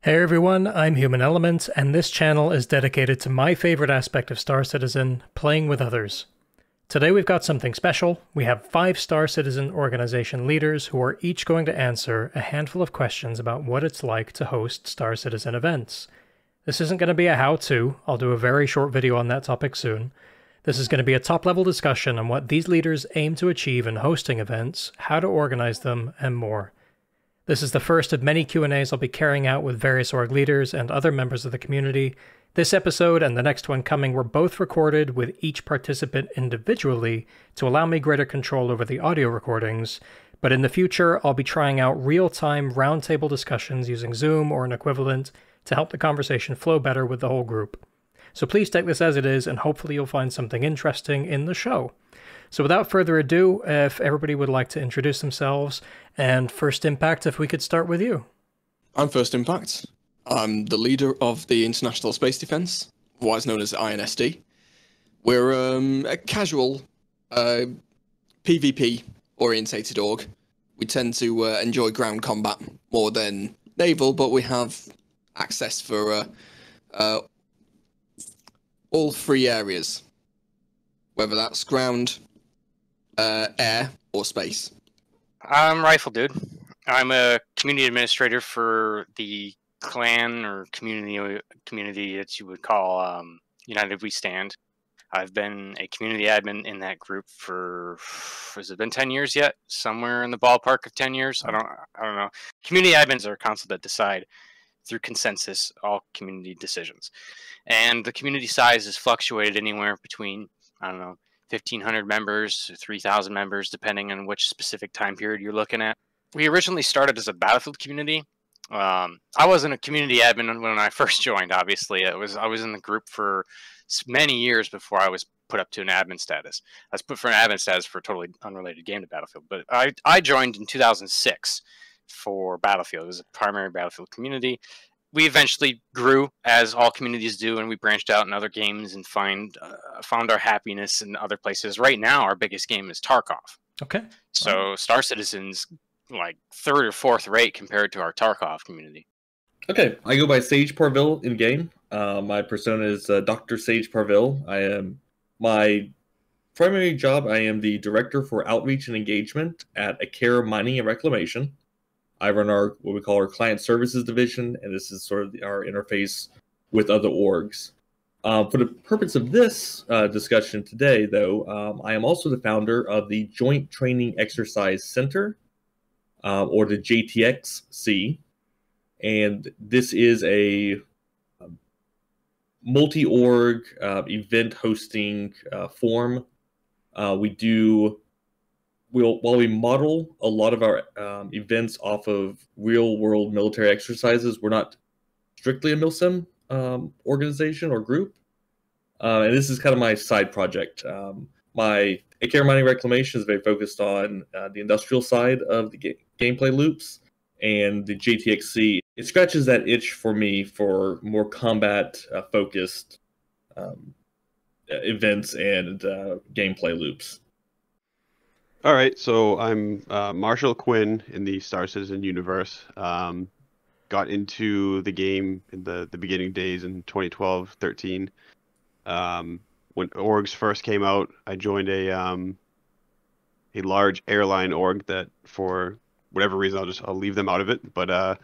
Hey everyone, I'm Human Element, and this channel is dedicated to my favorite aspect of Star Citizen, playing with others. Today we've got something special. We have 5 Star Citizen organization leaders who are each going to answer a handful of questions about what it's like to host Star Citizen events. This isn't going to be a how-to, I'll do a very short video on that topic soon. This is going to be a top-level discussion on what these leaders aim to achieve in hosting events, how to organize them, and more. This is the first of many Q&As I'll be carrying out with various org leaders and other members of the community. This episode and the next one coming were both recorded with each participant individually to allow me greater control over the audio recordings, but in the future I'll be trying out real-time roundtable discussions using Zoom or an equivalent to help the conversation flow better with the whole group. So please take this as it is, and hopefully you'll find something interesting in the show. So without further ado, if everybody would like to introduce themselves, and First Impact, if we could start with you. I'm First Impact. I'm the leader of the International Space Defense, otherwise known as INSD. We're a casual PvP-orientated org. We tend to enjoy ground combat more than naval, but we have access for all 3 areas, whether that's ground, air, or space. I'm rifledude. I'm a community administrator for the clan or community that you would call United We Stand. I've been a community admin in that group for, has it been 10 years yet? Somewhere in the ballpark of 10 years. I don't know. Community admins are a council that decide through consensus all community decisions, and the community size has fluctuated anywhere between, I don't know, 1,500 members, 3,000 members, depending on which specific time period you're looking at. We originally started as a Battlefield community. I wasn't a community admin when I first joined, obviously. I was in the group for many years before I was put up to an admin status. I was put for an admin status for a totally unrelated game to Battlefield. But I joined in 2006 for Battlefield. It was a primary Battlefield community. We eventually grew, as all communities do, and we branched out in other games and found our happiness in other places. Right now, our biggest game is Tarkov. Okay. So Star Citizen's like 3rd or 4th rate compared to our Tarkov community. Okay, I go by Sage Parvil in game. My persona is Dr. Sage Parvil. My primary job, I am the director for outreach and engagement at AMAR Mining and Reclamation. I run what we call our client services division, and this is sort of our interface with other orgs. For the purpose of this discussion today, though, I am also the founder of the Joint Training Exercise Center, or the JTXC, and this is a multi-org event hosting form. While we model a lot of our events off of real-world military exercises, we're not strictly a MILSIM organization or group. And this is kind of my side project. My AMAR Mining Reclamation is very focused on the industrial side of the gameplay loops, and the JTXC, it scratches that itch for me for more combat-focused events and gameplay loops. All right, so I'm Marshal Quinn in the Star Citizen universe. Got into the game in the beginning days in 2012-13. When orgs first came out, I joined a large airline org that, for whatever reason, I'll leave them out of it. But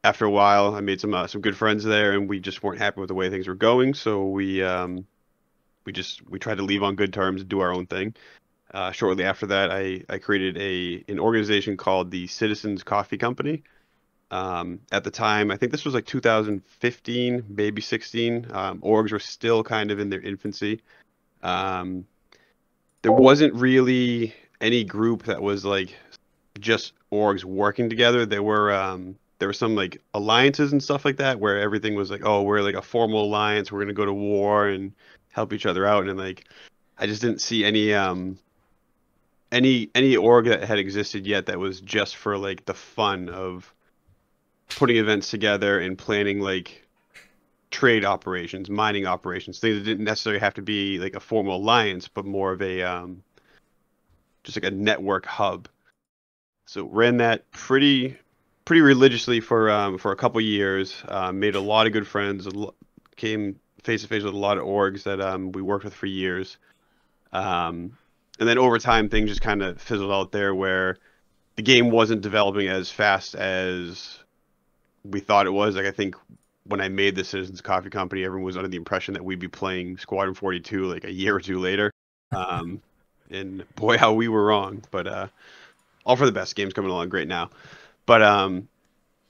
after a while, I made some good friends there, and we just weren't happy with the way things were going. So we tried to leave on good terms and do our own thing. Shortly after that, I created an organization called the Citizens Coffee Company. At the time, I think this was like 2015, maybe 16. Orgs were still kind of in their infancy. There wasn't really any group that was like just orgs working together. There were some like alliances and stuff like that, where everything was like, oh, we're like a formal alliance. We're gonna go to war and help each other out. And like, I just didn't see any org that had existed yet that was just for like the fun of putting events together and planning like trade operations, mining operations, things that didn't necessarily have to be like a formal alliance, but more of a just like a network hub. So ran that pretty pretty religiously for a couple years. Made a lot of good friends. Came face to face with a lot of orgs that we worked with for years. And then over time, things just kind of fizzled out there, where the game wasn't developing as fast as we thought it was. Like, I think when I made the Citizens Coffee Company, everyone was under the impression that we'd be playing Squadron 42 like a year or two later. And boy, how we were wrong. But all for the best. Game's coming along great now. But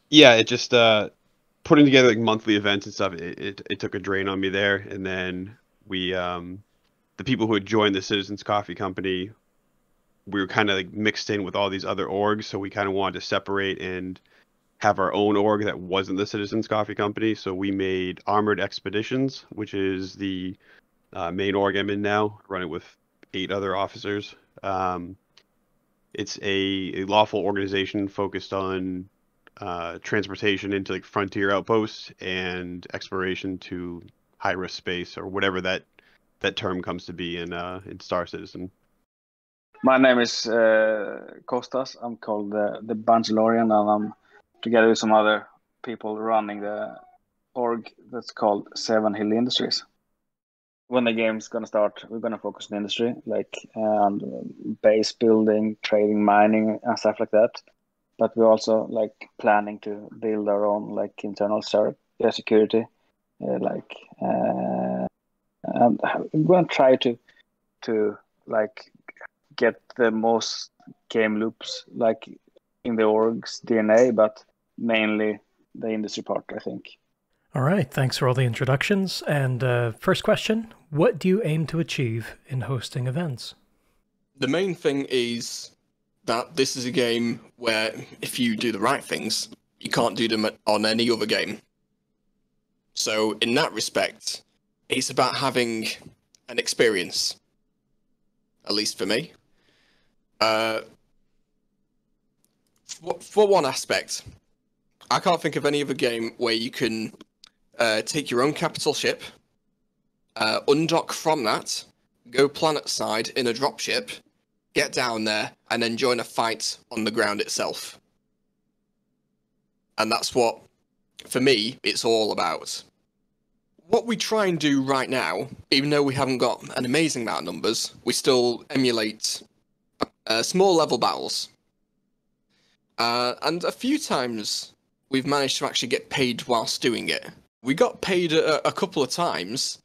yeah, it just putting together like monthly events and stuff. It took a drain on me there, and then we the people who had joined the Citizens Coffee Company, we were kind of like mixed in with all these other orgs, so we kind of wanted to separate and have our own org that wasn't the Citizens Coffee Company. So we made Armored Expeditions, which is the main org I'm in now, running with 8 other officers. It's a lawful organization focused on transportation into like frontier outposts and exploration to high-risk space, or whatever that term comes to be in Star Citizen. My name is Kostas. I'm called the Banjolorian, and I'm together with some other people running the org that's called Seven Hill Industries. When the game's gonna start, we're gonna focus on industry, like base building, trading, mining, and stuff like that. But we're also like planning to build our own like internal security, and we're gonna try to like get the most game loops like in the org's DNA, but mainly the industry part, I think. All right, thanks for all the introductions. And first question, what do you aim to achieve in hosting events? The main thing is that this is a game where if you do the right things, you can't do them on any other game. So in that respect, it's about having an experience, at least for me. For one aspect, I can't think of any other game where you can take your own capital ship, undock from that, go planet side in a dropship, get down there, and then join a fight on the ground itself. And that's what, for me, it's all about. What we try and do right now, even though we haven't got an amazing amount of numbers, we still emulate small level battles. And a few times we've managed to actually get paid whilst doing it. We got paid a couple of times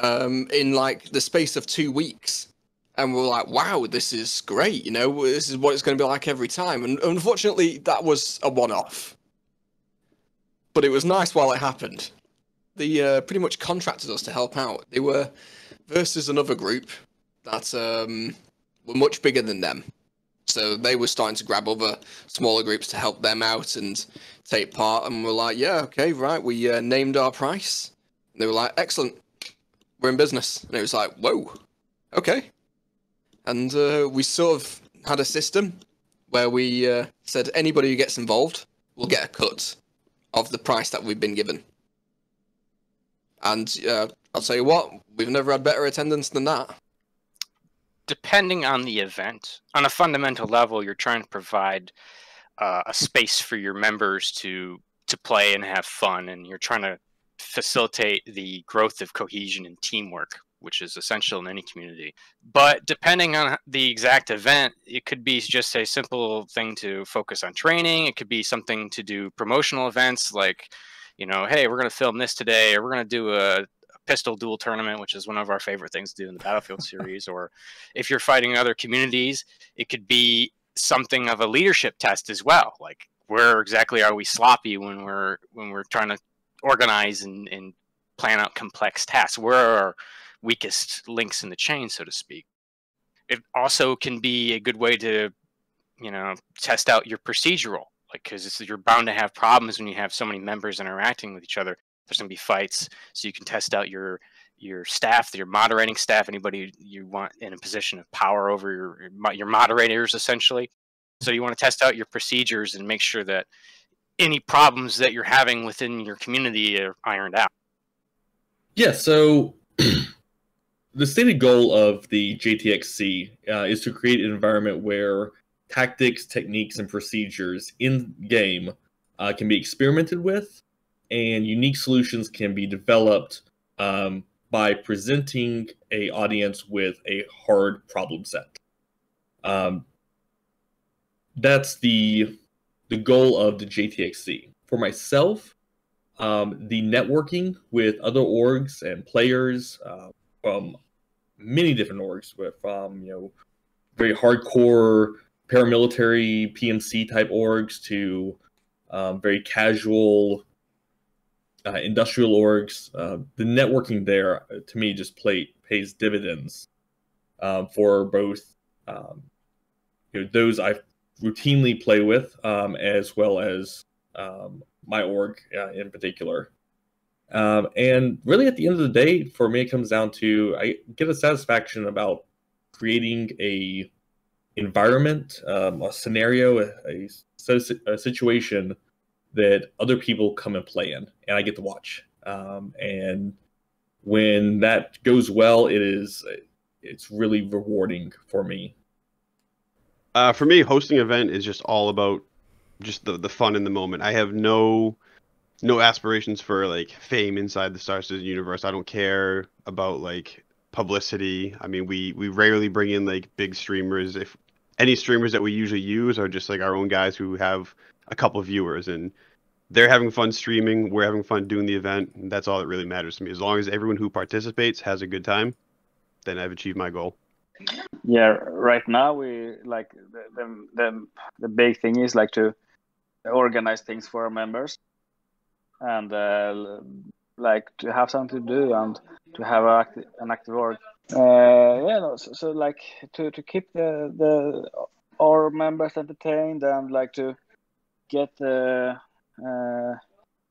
in like the space of 2 weeks. And we're like, wow, this is great, you know, this is what it's going to be like every time. And unfortunately, that was a one-off. But it was nice while it happened. They pretty much contracted us to help out. They were versus another group that were much bigger than them. So they were starting to grab other smaller groups to help them out and take part. And we're like, yeah, okay, right. We named our price. And they were like, excellent, we're in business. And it was like, whoa, okay. And we sort of had a system where we said anybody who gets involved will get a cut of the price that we've been given. And I'll tell you what, we've never had better attendance than that. Depending on the event, on a fundamental level, you're trying to provide a space for your members to play and have fun, and you're trying to facilitate the growth of cohesion and teamwork, which is essential in any community. But depending on the exact event, it could be just a simple thing to focus on training. It could be something to do promotional events like, you know, hey, we're going to film this today, or we're going to do a pistol duel tournament, which is one of our favorite things to do in the Battlefield series. Or if you're fighting other communities, it could be something of a leadership test as well. Like, where exactly are we sloppy when we're trying to organize and plan out complex tasks? Where are our weakest links in the chain, so to speak? It also can be a good way to, you know, test out your procedural, like, because you're bound to have problems when you have so many members interacting with each other. There's going to be fights, so you can test out your staff, your moderating staff, anybody you want in a position of power over your moderators, essentially. So you want to test out your procedures and make sure that any problems that you're having within your community are ironed out. Yeah, so the stated goal of the JTXC is to create an environment where tactics, techniques, and procedures in-game can be experimented with, and unique solutions can be developed by presenting a audience with a hard problem set. That's the goal of the JTXC. For myself, the networking with other orgs and players from many different orgs, from very hardcore paramilitary PMC type orgs to very casual industrial orgs. The networking there, to me, just pays dividends for both those I routinely play with, as well as my org in particular. And really, at the end of the day, for me, it comes down to I get a satisfaction about creating a environment, a scenario, a situation that other people come and play in, and I get to watch. And when that goes well, it's really rewarding for me. For me, hosting an event is just all about just the fun in the moment. I have no aspirations for like fame inside the Star Citizen universe. I don't care about like publicity. I mean, we rarely bring in like big streamers. If any streamers that we usually use are just like our own guys who have a couple of viewers, and they're having fun streaming, we're having fun doing the event, and that's all that really matters to me. As long as everyone who participates has a good time, then I've achieved my goal. Yeah, right now we like the big thing is like to organize things for our members, and like to have something to do and to have an active org. So like to keep our members entertained, and like to get learn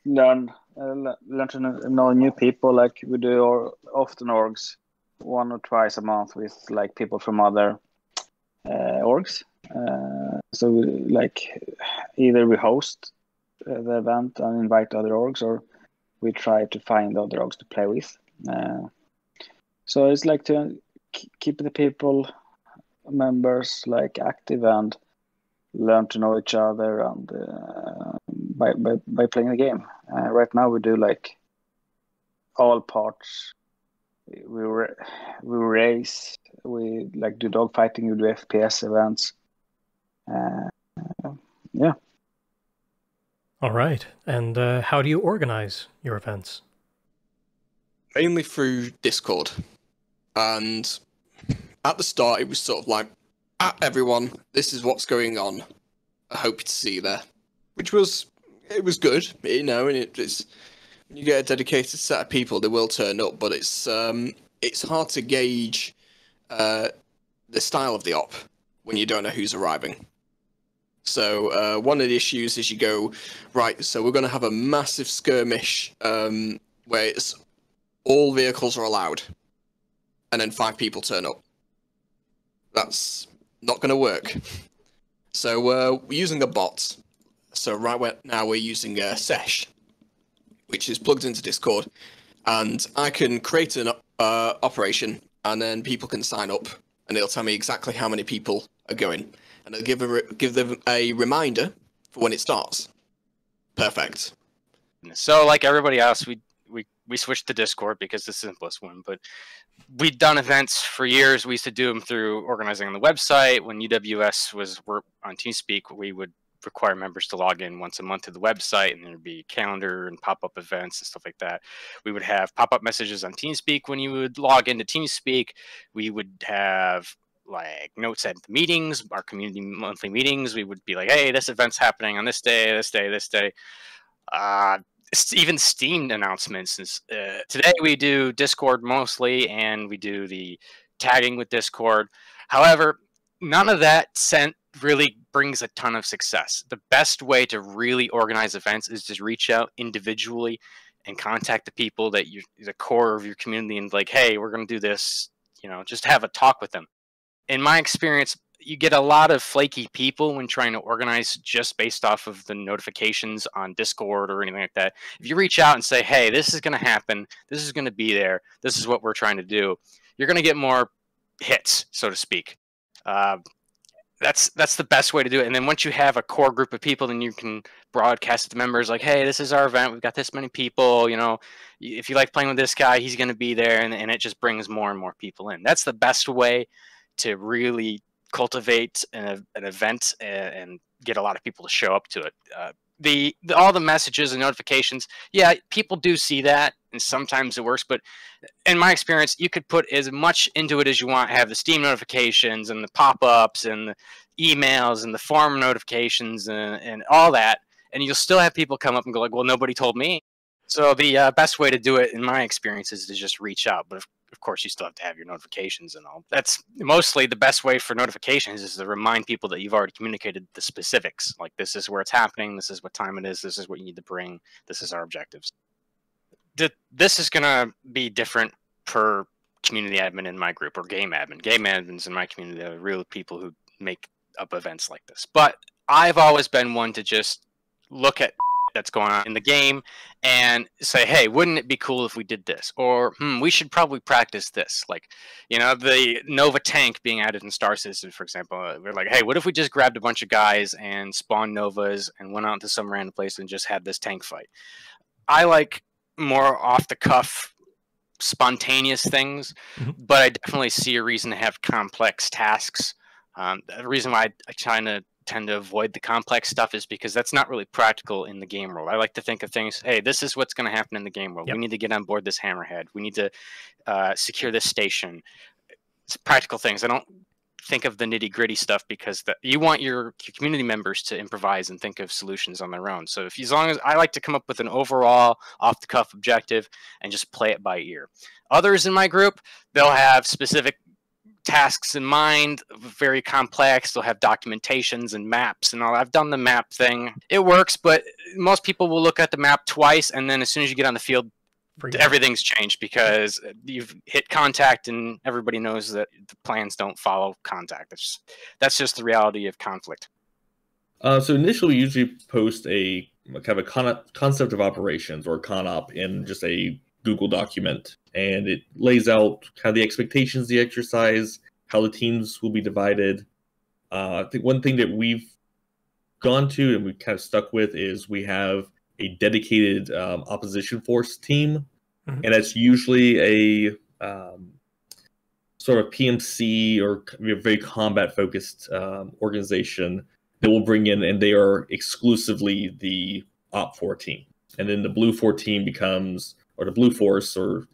to know new people. Like we do often orgs 1 or twice a month with like people from other orgs. So like either we host the event and invite other orgs, or we try to find other orgs to play with. So it's like to keep the people, members, like active and learn to know each other, and by playing the game. Right now we do like all parts. We race, we like do dogfighting, we do FPS events. Yeah. All right. And how do you organize your events? Mainly through Discord. And at the start, it was sort of like, everyone, this is what's going on. I hope to see you there. It was good, and it's when you get a dedicated set of people, they will turn up, but it's hard to gauge the style of the op when you don't know who's arriving. So one of the issues is you go, right, so we're going to have a massive skirmish where it's all vehicles are allowed, and then 5 people turn up. That's not going to work. So we're using a bot. So right now we're using Sesh, which is plugged into Discord, and I can create an operation, and then people can sign up, and it'll tell me exactly how many people are going, and it'll give them a reminder for when it starts. Perfect. So like everybody else, we switched to Discord because it's the simplest one, but we'd done events for years. We used to do them through organizing on the website. When UWS were on TeamSpeak, we would require members to log in once a month to the website, and there'd be calendar and pop-up events and stuff like that. We would have pop-up messages on TeamSpeak when you would log into TeamSpeak. We would have like notes at the meetings, our community monthly meetings. We would be like, hey, this event's happening on this day, this day, this day. Even Steam announcements. Today we do Discord mostly, and we do the tagging with Discord. However, none of that really brings a ton of success. The best way to really organize events is to reach out individually and contact the people that the core of your community, and like, hey, we're going to do this, just have a talk with them. In my experience, you get a lot of flaky people when trying to organize just based off of the notifications on Discord or anything like that. If you reach out and say, hey, this is going to happen, this is going to be there, this is what we're trying to do, you're going to get more hits, so to speak. that's the best way to do it. And then once you have a core group of people, then you can broadcast to the members like, hey, this is our event. We've got this many people. You know, if you like playing with this guy, he's going to be there, and it just brings more and more people in. That's the best way to really cultivate an event and get a lot of people to show up to it. All the messages and notifications, yeah, people do see that, and sometimes it works, but in my experience, you could put as much into it as you want, have the Steam notifications and the pop-ups and the emails and the forum notifications and all that, and you'll still have people come up and go like, well, nobody told me. So the best way to do it, in my experience, is to just reach out. But of course, you still have to have your notifications and all. That's mostly the best way for notifications, is to remind people that you've already communicated the specifics. Like, this is where it's happening. This is what time it is. This is what you need to bring. This is our objectives. This is going to be different per community admin in my group, or game admin. Game admins in my community are real people who make up events like this. But I've always been one to just look at that's going on in the game and say, hey, wouldn't it be cool if we did this? Or we should probably practice this. Like, you know, the Nova tank being added in Star Citizen, for example. We're like, hey, what if we just grabbed a bunch of guys and spawned Novas and went out to some random place and just had this tank fight? I like more off the cuff, spontaneous things, but I definitely see a reason to have complex tasks. The reason why I tend to avoid the complex stuff is because that's not really practical in the game world. I like to think of things, hey, this is what's going to happen in the game world. Yep. We need to get on board this hammerhead. We need to secure this station. It's practical things. I don't think of the nitty-gritty stuff, because you want your community members to improvise and think of solutions on their own. So as long as I like to come up with an overall off-the-cuff objective and just play it by ear. Others in my group, they'll have specific tasks in mind, very complex. They'll have documentations and maps and all. I've done the map thing. It works, but most people will look at the map twice, and then as soon as you get on the field, everything's changed, because you've hit contact and everybody knows that the plans don't follow contact. That's just the reality of conflict. So initially, we usually post a kind of a concept of operations, or con-op, in just a Google document, and it lays out kind of the expectations of the exercise, how the teams will be divided. I think one thing that we've gone to and we've kind of stuck with is we have a dedicated opposition force team, and that's usually a sort of PMC or very combat focused organization that we'll bring in, and they are exclusively the Op 4 team. And then the Blue 4 team becomes, or the Blue Force, or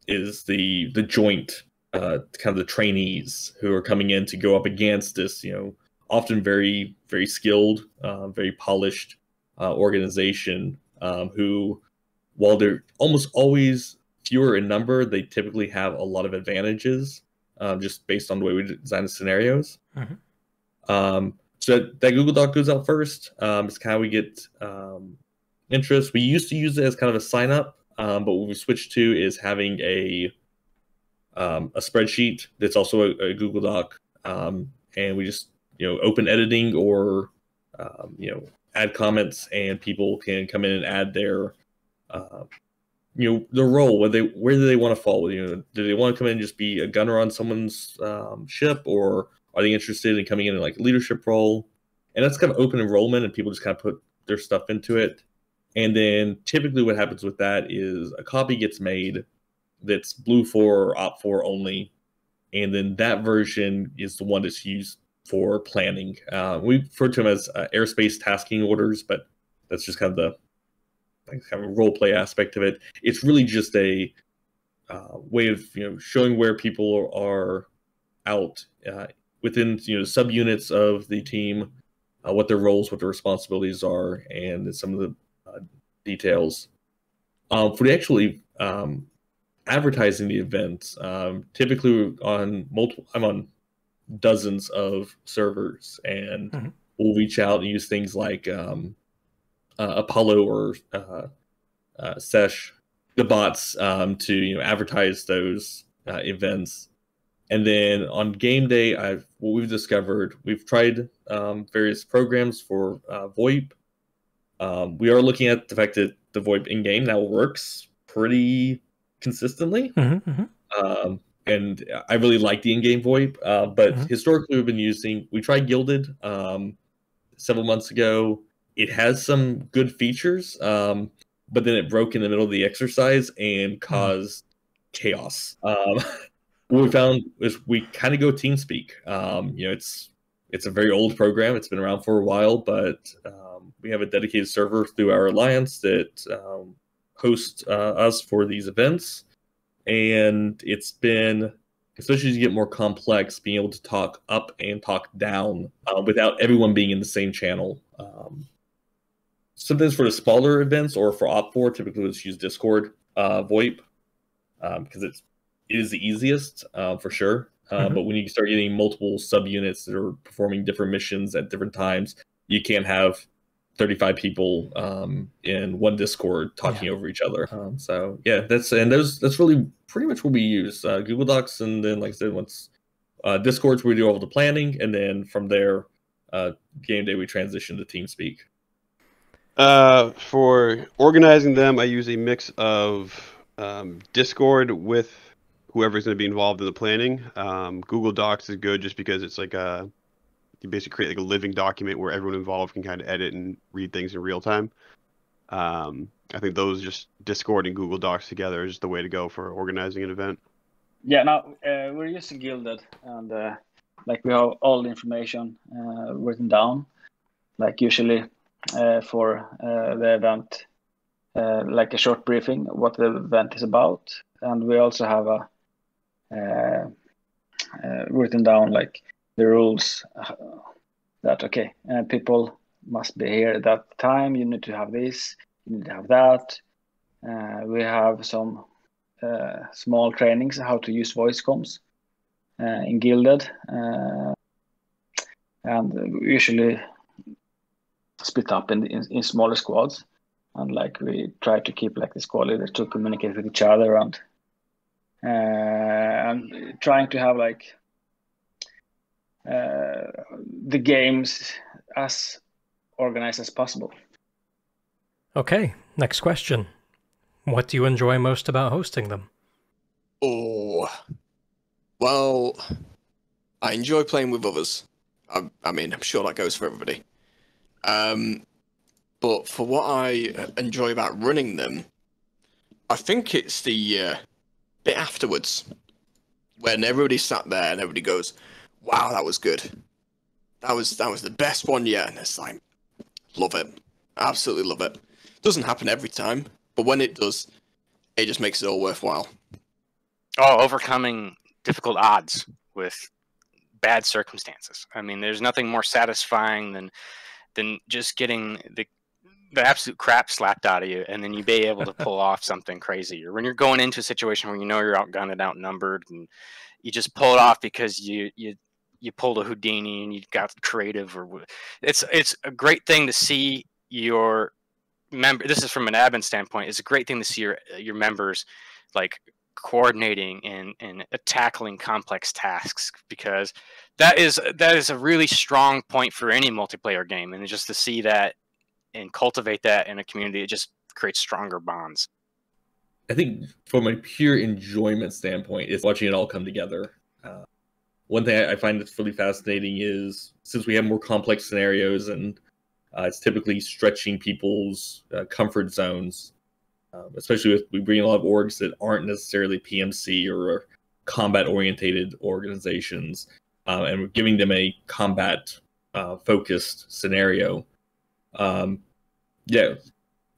is the joint kind of the trainees who are coming in to go up against this, often very, very skilled, very polished organization, who, while they're almost always fewer in number, they typically have a lot of advantages, just based on the way we design the scenarios. So that Google Doc goes out first. It's kind of, we get interest. We used to use it as kind of a sign up, but what we switched to is having a spreadsheet that's also a Google Doc, and we just open editing, or add comments, and people can come in and add their their role, where do they want to fall? Do they want to come in and just be a gunner on someone's ship, or are they interested in coming in like a leadership role? And that's kind of open enrollment, and people just kind of put their stuff into it. And then typically what happens with that is a copy gets made that's Blue 4 or Op 4 only, and then that version is the one that's used for planning. We refer to them as airspace tasking orders, but that's just kind of the kind of role play aspect of it. It's really just a way of showing where people are out within subunits of the team, what their roles, what their responsibilities are, and some of the details. For the actually advertising the event, typically I'm on dozens of servers, and we'll reach out and use things like Apollo or Sesh, the bots, to advertise those events. And then on game day, what we've discovered, we've tried various programs for VoIP. We are looking at the fact that the VoIP in-game now works pretty consistently. and I really like the in-game VoIP. But historically, we tried Gilded several months ago. It has some good features, but then it broke in the middle of the exercise and caused chaos. What we found is we kind of go TeamSpeak. It's a very old program. It's been around for a while, but we have a dedicated server through our alliance that hosts us for these events. And it's been, especially as you get more complex, being able to talk up and talk down without everyone being in the same channel. Sometimes for the smaller events or for Op4, typically let's use Discord VoIP because it is the easiest for sure. But when you start getting multiple subunits that are performing different missions at different times, you can't have 35 people in one Discord talking over each other. So yeah, that's really pretty much what we use. Google Docs, and then like I said, once Discords where we do all the planning, and then from there, game day we transition to TeamSpeak. For organizing them, I use a mix of Discord with whoever's going to be involved in the planning. Google Docs is good just because it's like you basically create like a living document where everyone involved can kind of edit and read things in real time. I think those, just Discord and Google Docs together, is the way to go for organizing an event. Yeah, now we're using Gilded, and like we have all the information written down, like usually for the event, like a short briefing what the event is about, and we also have a written down like the rules that people must be here at that time. You need to have this. You need to have that. We have some small trainings how to use voice comms in Gilded, and we usually split up in smaller squads, and like we try to keep like the squad leaders to communicate with each other, and trying to have like the games as organized as possible. Okay, next question. What do you enjoy most about hosting them? Oh, well, I enjoy playing with others. I mean, I'm sure that goes for everybody. But for what I enjoy about running them, I think it's the bit afterwards when everybody sat there and everybody goes, "Wow, that was good. That was the best one yet." And it's like, love it, absolutely love it. Doesn't happen every time, but when it does, it just makes it all worthwhile. Oh, overcoming difficult odds with bad circumstances. I mean, there's nothing more satisfying than just getting the absolute crap slapped out of you, and then you be able to pull off something crazy. Or when you're going into a situation where you know you're outgunned and outnumbered, and you just pull it off because you pulled a Houdini and you got creative. Or it's a great thing to see your member. This is from an admin standpoint. It's a great thing to see your members like coordinating and tackling complex tasks, because that is a really strong point for any multiplayer game, and just to see that and cultivate that in a community, it just creates stronger bonds. I think from a pure enjoyment standpoint, is watching it all come together. One thing I find that's really fascinating is, since we have more complex scenarios, and it's typically stretching people's comfort zones, especially with we bring a lot of orgs that aren't necessarily PMC or combat-orientated organizations, and we're giving them a combat-focused scenario.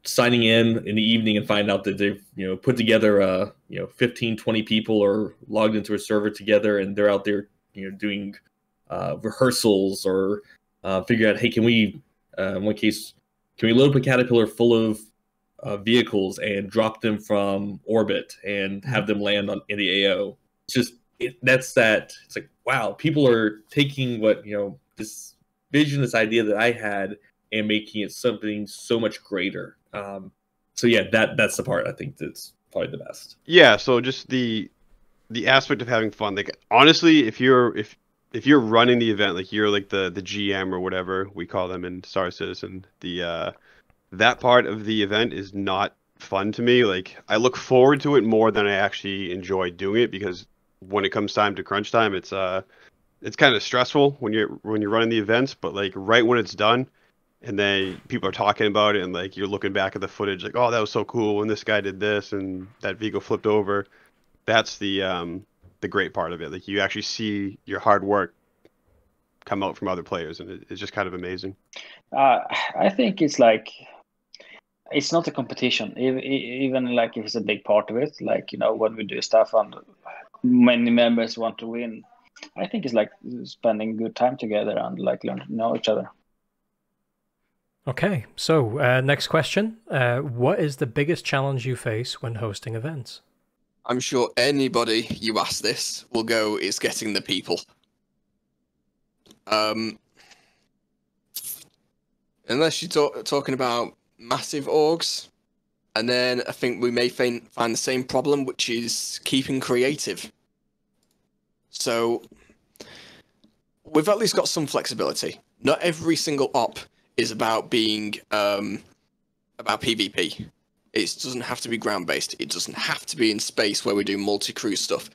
Signing in the evening and find out that they've put together 15, 20 people are logged into a server together, and they're out there doing rehearsals or figuring out, hey, can we in one case, can we load up a Caterpillar full of vehicles and drop them from orbit and have them land in the AO? It's just it's like, wow, people are taking what this vision, this idea that I had, and making it something so much greater. So yeah, that's the part I think that's probably the best. Yeah, so just the aspect of having fun. Like, honestly, if you're running the event, like you're like the GM or whatever we call them in Star Citizen, that part of the event is not fun to me. Like, I look forward to it more than I actually enjoy doing it, because when it comes time to crunch time, it's kind of stressful when you're running the events, but like right when it's done, and then people are talking about it, and like you're looking back at the footage, like, oh, that was so cool when this guy did this and that vehicle flipped over. That's the great part of it. Like you actually see your hard work come out from other players, and it's just kind of amazing. I think it's like, it's not a competition, even like if it's a big part of it, like, you know, when we do stuff and many members want to win, I think it's like spending good time together and like learn to know each other. Okay, so next question. What is the biggest challenge you face when hosting events? I'm sure anybody you ask this will go, it's getting the people. Unless you're talking about massive orgs, and then I think we may find the same problem, which is keeping creative. So we've at least got some flexibility. Not every single op is about being about PvP. It doesn't have to be ground-based. It doesn't have to be in space where we do multi-crew stuff.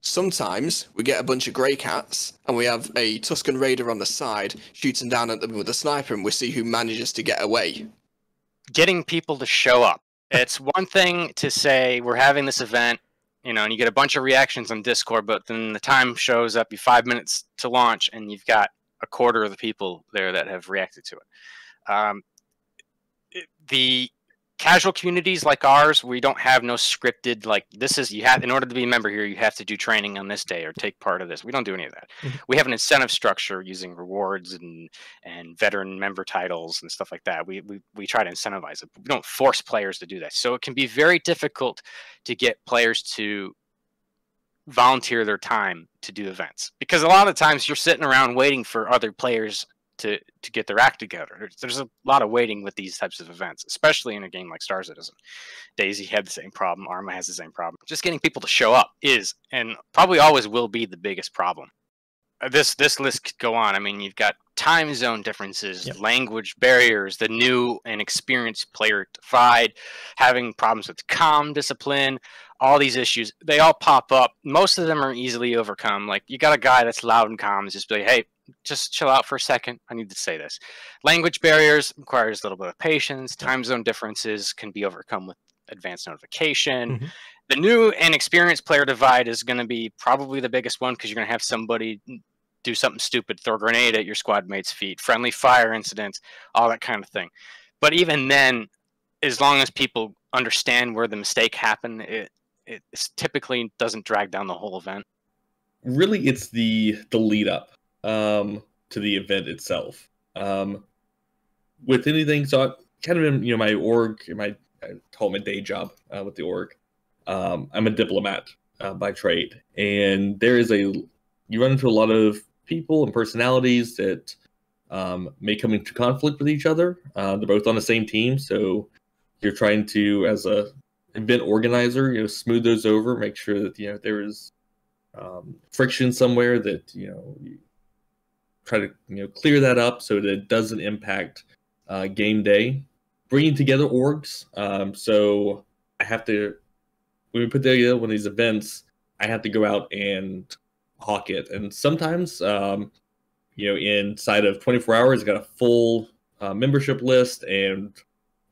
Sometimes we get a bunch of grey cats and we have a Tusken Raider on the side shooting down at them with a sniper, and we see who manages to get away. Getting people to show up. It's one thing to say we're having this event, you know, and you get a bunch of reactions on Discord, but then the time shows up, you 5 minutes to launch, and you've got a quarter of the people there that have reacted to it. The casual communities like ours, we don't have no scripted, like, this is, you have, in order to be a member here, you have to do training on this day or take part of this. We don't do any of that. Mm-hmm. We have an incentive structure using rewards and veteran member titles and stuff like that. We try to incentivize it. We don't force players to do that. So it can be very difficult to get players to volunteer their time to do events, because a lot of times you're sitting around waiting for other players to get their act together. There's a lot of waiting with these types of events, especially in a game like Star Citizen. Daisy had the same problem. Arma has the same problem. Just getting people to show up is, and probably always will be, the biggest problem. This list could go on. I mean, you've got time zone differences, Yep. language barriers, the new and experienced player divide, having problems with comm discipline, all these issues. They all pop up. Most of them are easily overcome. Like, you got a guy that's loud in comms, just be like, hey, just chill out for a second. I need to say this. Language barriers requires a little bit of patience. Time zone differences can be overcome with advanced notification. Mm-hmm. The new and experienced player divide is going to be probably the biggest one, because you're going to have somebody do something stupid, throw a grenade at your squad mate's feet, friendly fire incidents, all that kind of thing. But even then, as long as people understand where the mistake happened, it typically doesn't drag down the whole event. Really, it's the lead up to the event itself. With anything, so I kind of in, you know, my org, I call it my day job with the org. I'm a diplomat by trade, and you run into a lot of people and personalities that may come into conflict with each other. They're both on the same team, so you're trying to, as a event organizer, you know, smooth those over, make sure that, you know, there is friction somewhere, that, you know, you try to, you know, clear that up so that it doesn't impact game day. Bringing together orgs, so I have to, when we put together one of these events, I have to go out and hawk it, and sometimes you know, inside of 24 hours I got a full membership list and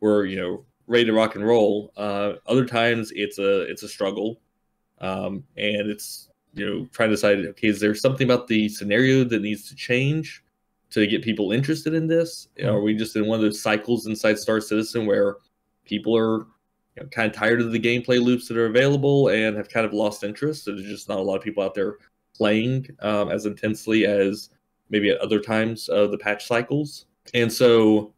we're, you know, ready to rock and roll. Other times it's a struggle, and it's, you know, trying to decide, okay, is there something about the scenario that needs to change to get people interested in this? Are we just in one of those cycles inside Star Citizen where people are, you know, kind of tired of the gameplay loops that are available and have kind of lost interest? So there's just not a lot of people out there playing as intensely as maybe at other times of the patch cycles. And so,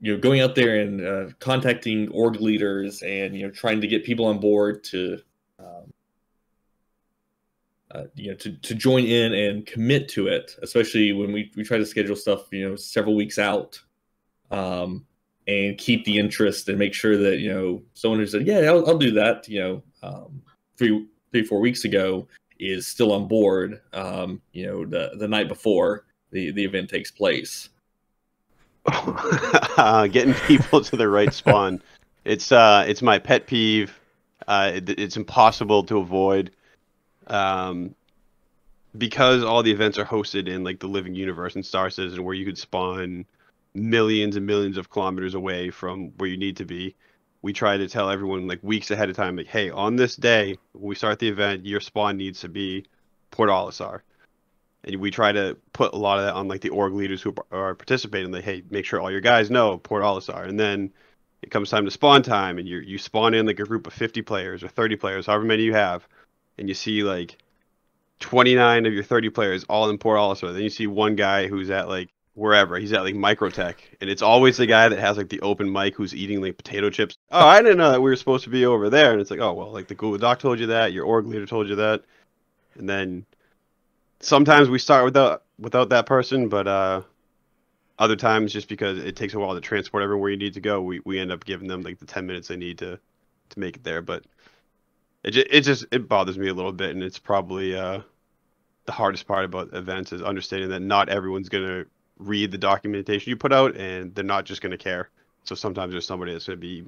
you know, going out there and contacting org leaders and, you know, trying to get people on board to you know, to join in and commit to it, especially when we try to schedule stuff, you know, several weeks out, and keep the interest and make sure that, you know, someone who said, yeah, I'll do that, you know, 3-4 weeks ago is still on board, you know, the night before the event takes place. Getting people to the right spawn. It's my pet peeve. It's impossible to avoid. Because all the events are hosted in like the living universe in Star Citizen, where you could spawn millions and millions of kilometers away from where you need to be, we try to tell everyone like weeks ahead of time, like, hey, on this day when we start the event, your spawn needs to be Port Olisar. And we try to put a lot of that on like the org leaders who are participating, like, hey, make sure all your guys know Port Olisar. And then it comes time to spawn time, and you spawn in like a group of 50 players or 30 players, however many you have, and you see like 29 of your 30 players all in Port Olisar. Then you see one guy who's at like wherever. He's at like Microtech, and it's always the guy that has like the open mic who's eating like potato chips. Oh, I didn't know that we were supposed to be over there. And it's like, oh, well, like the Google Doc told you that, your org leader told you that. And then sometimes we start without that person, but other times, just because it takes a while to transport everywhere you need to go, we end up giving them like the 10 minutes they need to make it there. But it bothers me a little bit, and it's probably the hardest part about events is understanding that not everyone's gonna read the documentation you put out, and they're not just gonna care. So sometimes there's somebody that's gonna be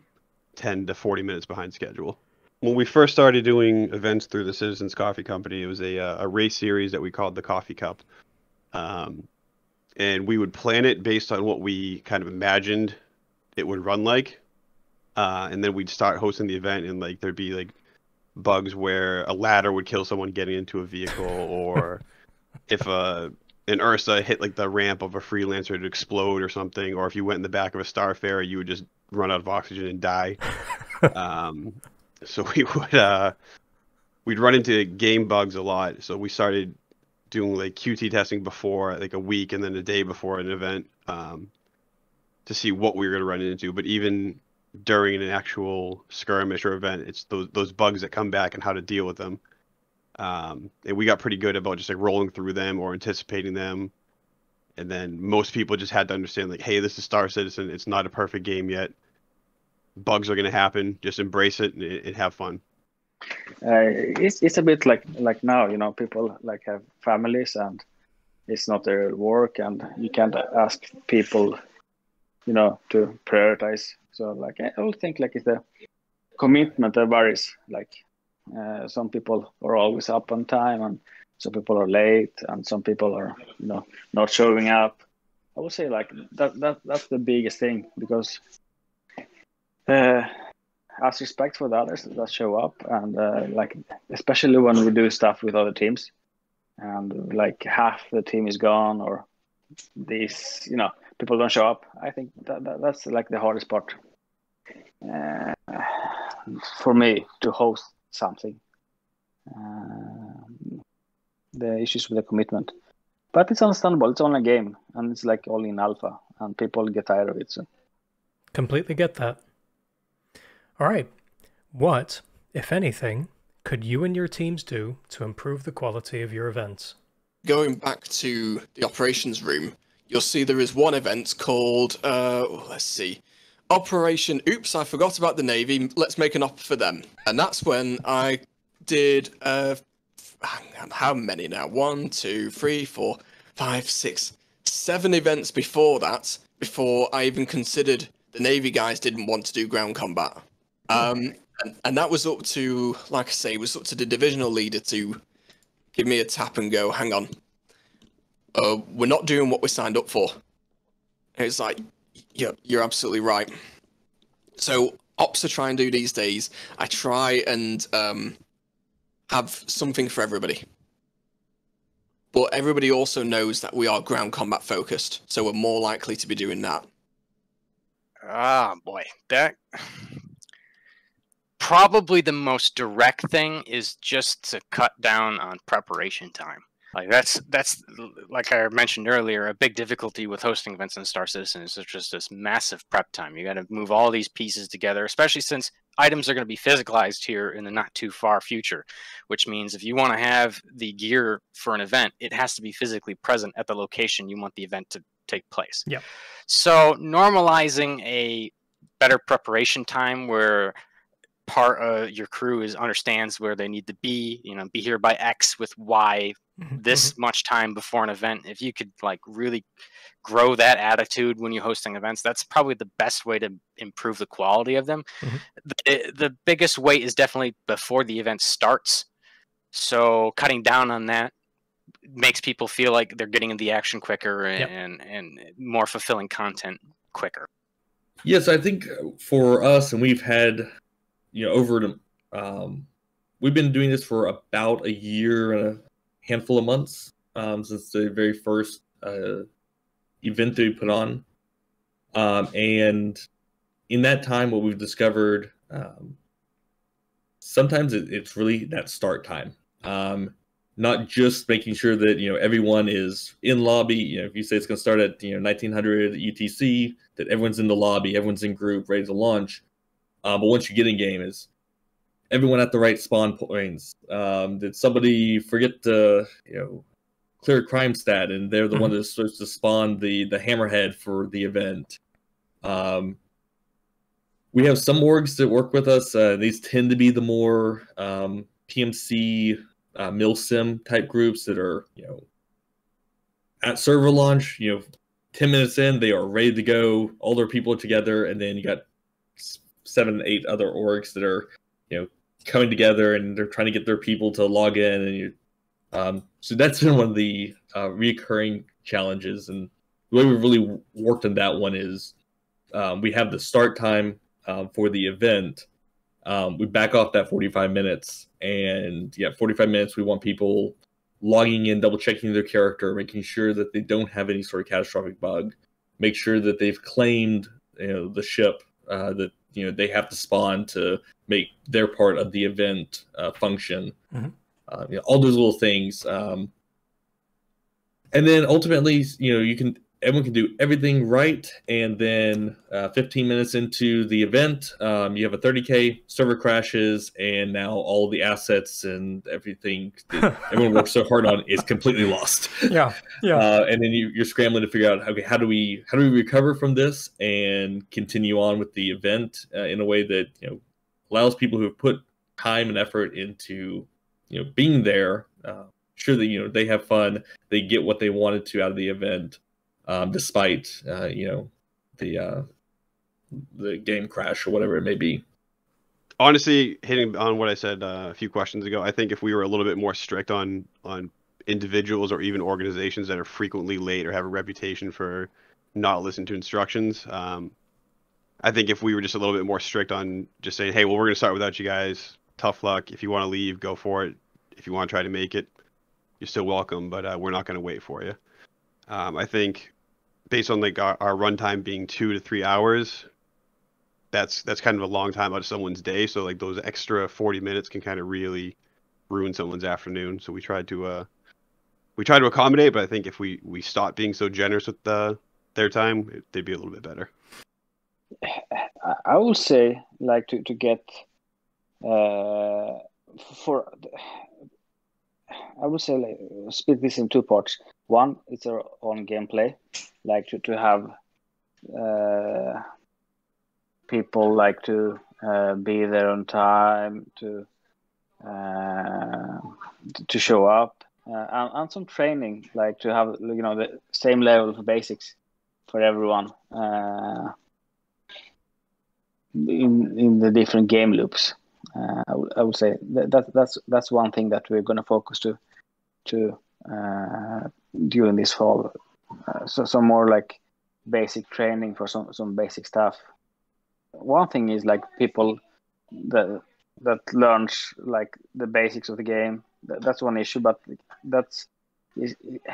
10 to 40 minutes behind schedule. When we first started doing events through the Citizens Coffee Company, it was a race series that we called the Coffee Cup. And we would plan it based on what we kind of imagined it would run like. And then we'd start hosting the event, and like there'd be like bugs where a ladder would kill someone getting into a vehicle, or if an Ursa hit like the ramp of a freelancer, it'd explode or something, or if you went in the back of a Starfarer, you would just run out of oxygen and die. So we'd run into game bugs a lot. So we started doing like QT testing before, like a week and then a day before an event, to see what we were going to run into. But even during an actual skirmish or event, it's those bugs that come back and how to deal with them. And we got pretty good about just like rolling through them or anticipating them. And then most people just had to understand, like, hey, this is Star Citizen. It's not a perfect game yet. Bugs are going to happen. Just embrace it and have fun. It's a bit like now, you know, people like have families and it's not their work, and you can't ask people, you know, to prioritize. So like I would think like it's the commitment that varies. Like some people are always up on time, and some people are late, and some people are, you know, not showing up. I would say like that's the biggest thing, because as respect for the others that show up, and like especially when we do stuff with other teams, and like half the team is gone, or these, you know, people don't show up. I think that's like the hardest part for me to host something. The issues with the commitment, but it's understandable. It's only a game, and it's like all in alpha, and people get tired of it. So completely get that. All right, what, if anything, could you and your teams do to improve the quality of your events? Going back to the operations room, you'll see there is one event called, let's see, Operation Oops, I forgot about the Navy, let's make an op for them. And that's when I did, how many now? 1, 2, 3, 4, 5, 6, 7 events before that, before I even considered the Navy guys didn't want to do ground combat. And that was up to, like I say, it was up to the divisional leader to give me a tap and go, hang on, we're not doing what we signed up for. And it's like, yeah, you're absolutely right. So ops I try and do these days, I try and have something for everybody. But everybody also knows that we are ground combat focused, so we're more likely to be doing that. Ah, boy, that... Probably the most direct thing is just to cut down on preparation time. Like that's like I mentioned earlier, a big difficulty with hosting events in Star Citizen is just this massive prep time. You got to move all these pieces together, especially since items are going to be physicalized here in the not too far future, which means if you want to have the gear for an event, it has to be physically present at the location you want the event to take place. Yeah. So normalizing a better preparation time where part of your crew understands where they need to be, you know, be here by X with Y this much time before an event. If you could like really grow that attitude when you're hosting events, that's probably the best way to improve the quality of them. The biggest way is definitely before the event starts. So cutting down on that makes people feel like they're getting into the action quicker Yep. and more fulfilling content quicker. Yes, I think for us, and we've had, we've been doing this for about a year and a handful of months since the very first event that we put on. And in that time, what we've discovered, sometimes it's really that start time. Not just making sure that everyone is in lobby. If you say it's going to start at 1900 UTC, that everyone's in the lobby, everyone's in group, ready to launch. But once you get in game, is everyone at the right spawn points? Did somebody forget to clear crime stat, and they're the one that's supposed to spawn the hammerhead for the event? We have some orgs that work with us. These tend to be the more PMC milsim type groups that are at server launch. 10 minutes in, they are ready to go. All their people are together, and then you got 7, 8 other orgs that are coming together, and they're trying to get their people to log in. And so that's been one of the recurring challenges. And the way we've really worked on that one is we have the start time for the event. We back off that 45 minutes, and 45 minutes we want people logging in, double checking their character, making sure that they don't have any sort of catastrophic bug, make sure that they've claimed the ship that they have to spawn to make their part of the event function. All those little things, and then ultimately everyone can do everything right, and then 15 minutes into the event, you have a 30K, server crashes, and now all the assets and everything that everyone worked so hard on is completely lost. Yeah. And then you're scrambling to figure out, okay, how do we recover from this and continue on with the event in a way that allows people who have put time and effort into being there, sure that they have fun, they get what they wanted to out of the event. Despite the game crash or whatever it may be. Honestly, hitting on what I said a few questions ago, I think if we were a little bit more strict on individuals or even organizations that are frequently late or have a reputation for not listening to instructions, I think if we were just a little bit more strict on just saying, hey, well, we're going to start without you guys. Tough luck. If you want to leave, go for it. If you want to try to make it, you're still welcome, but we're not going to wait for you. I think based on like our runtime being 2 to 3 hours, that's kind of a long time out of someone's day. So like those extra 40 minutes can kind of really ruin someone's afternoon. So we tried to accommodate, but I think if we stopped being so generous with their time, they'd be a little bit better. I would say like to get I would say like split this in 2 parts. One, it's our own gameplay, like to have people like to be there on time, to show up, and some training, like to have the same level of basics for everyone in the different game loops. I would say that's one thing that we're going to focus to during this fall. So some more like basic training for some basic stuff. One thing is like people that learns like the basics of the game. That's one issue, but that's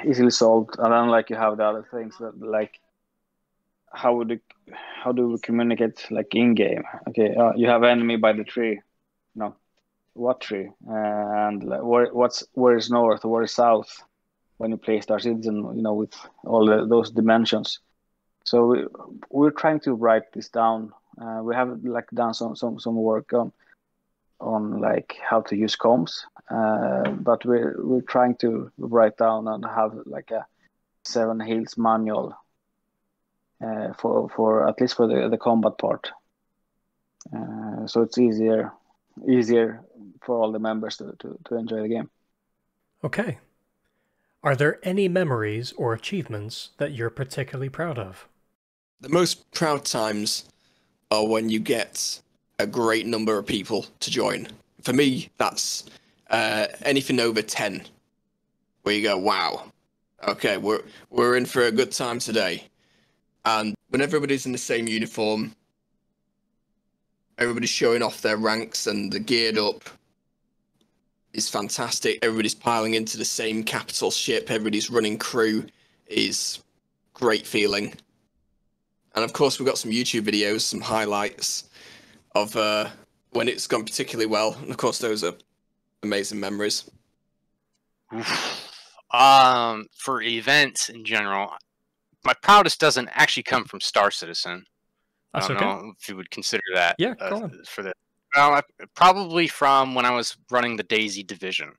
easily solved. And then like you have the other things that like how do we communicate like in game? Okay, you have enemy by the tree. No, what tree? And where is north? Where is south? When you play Star Citizen, with all those dimensions. So we're trying to write this down. We have like done some work on like how to use comms, but we're trying to write down and have like a 7 Hills manual for at least for the combat part. So it's easier for all the members to enjoy the game. Okay. Are there any memories or achievements that you're particularly proud of? The most proud times are when you get a great number of people to join. For me, that's anything over 10, where you go, wow, okay, we're in for a good time today. And when everybody's in the same uniform, everybody's showing off their ranks and they're geared up, is fantastic. Everybody's piling into the same capital ship, everybody's running crew, is great feeling. And of course, we've got some YouTube videos, some highlights of when it's gone particularly well. And of course, those are amazing memories. For events in general, my proudest doesn't actually come from Star Citizen. That's I don't know if you would consider that for the probably from when I was running the Daisy division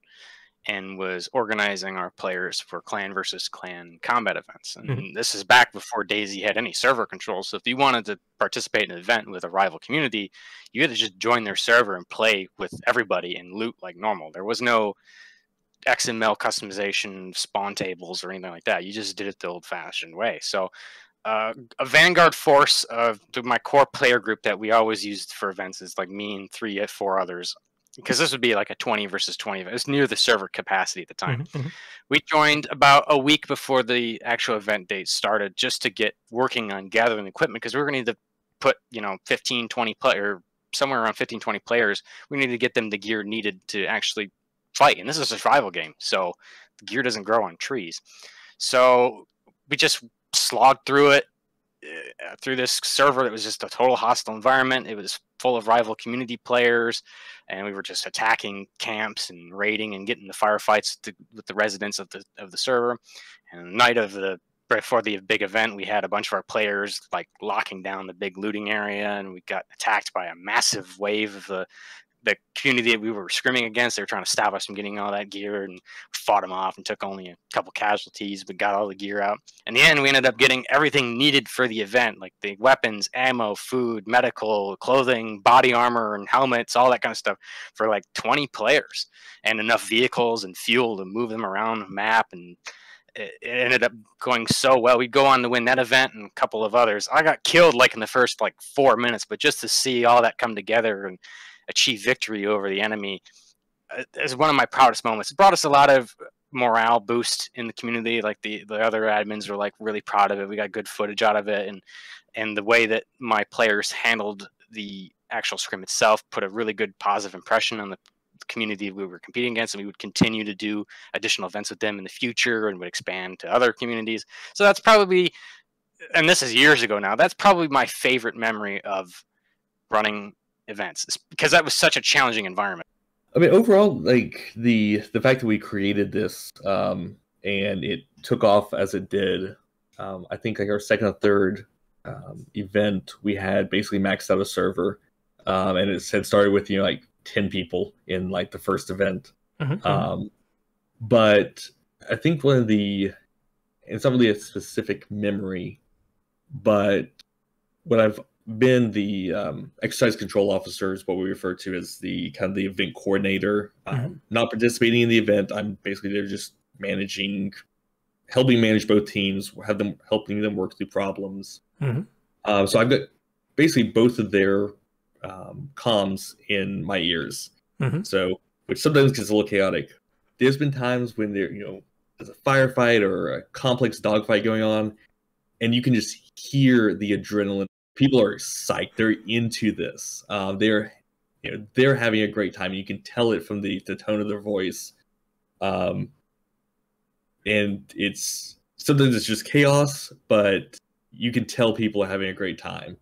and was organizing our players for clan versus clan combat events. And this is back before Daisy had any server control. So if you wanted to participate in an event with a rival community, you had to just join their server and play with everybody and loot like normal. There was no XML customization, spawn tables, or anything like that. You just did it the old-fashioned way. So a vanguard force of my core player group that we always used for events is like me and 3 or 4 others, because this would be like a 20 versus 20 event. It's near the server capacity at the time. We joined about a week before the actual event date started, just to get working on gathering equipment, because we were going to need to put 15, 20 player, somewhere around 15, 20 players. We needed to get them the gear needed to actually fight, and this is a survival game, so the gear doesn't grow on trees. So we just slogged through it, through this server that was just a total hostile environment. It was full of rival community players, and we were just attacking camps and raiding and getting the firefights with the residents of the server. And the night of before the big event, we had a bunch of our players like locking down the big looting area, and we got attacked by a massive wave of the community that we were scrimming against. They were trying to stop us from getting all that gear, and fought them off and took only a couple casualties, but got all the gear out. In the end, we ended up getting everything needed for the event, like the weapons, ammo, food, medical, clothing, body armor, and helmets, all that kind of stuff for like 20 players, and enough vehicles and fuel to move them around the map. And it ended up going so well. We'd go on to win that event and a couple of others. I got killed like in the first like 4 minutes, but just to see all that come together and achieve victory over the enemy is one of my proudest moments. It brought us a lot of morale boost in the community. Like the other admins were like really proud of it. We got good footage out of it, and the way that my players handled the actual scrim itself put a really good positive impression on the community we were competing against, and we would continue to do additional events with them in the future and would expand to other communities. So that's probably, and this is years ago now, that's probably my favorite memory of running events, because that was such a challenging environment. I mean, overall, like the fact that we created this and it took off as it did, I think like our second or third event, we had basically maxed out a server, and it had started with like 10 people in like the first event. But I think one of it's not really a specific memory, but what I've been the exercise control officer is what we refer to as the kind of the event coordinator. Not participating in the event. I'm basically there just helping manage both teams, helping them work through problems. So I've got basically both of their comms in my ears. So, which sometimes gets a little chaotic. There's been times when there's a firefight or a complex dogfight going on, and you can just hear the adrenaline. People are psyched. They're into this. They're having a great time. You can tell it from the tone of their voice. And sometimes it's just chaos, but you can tell people are having a great time.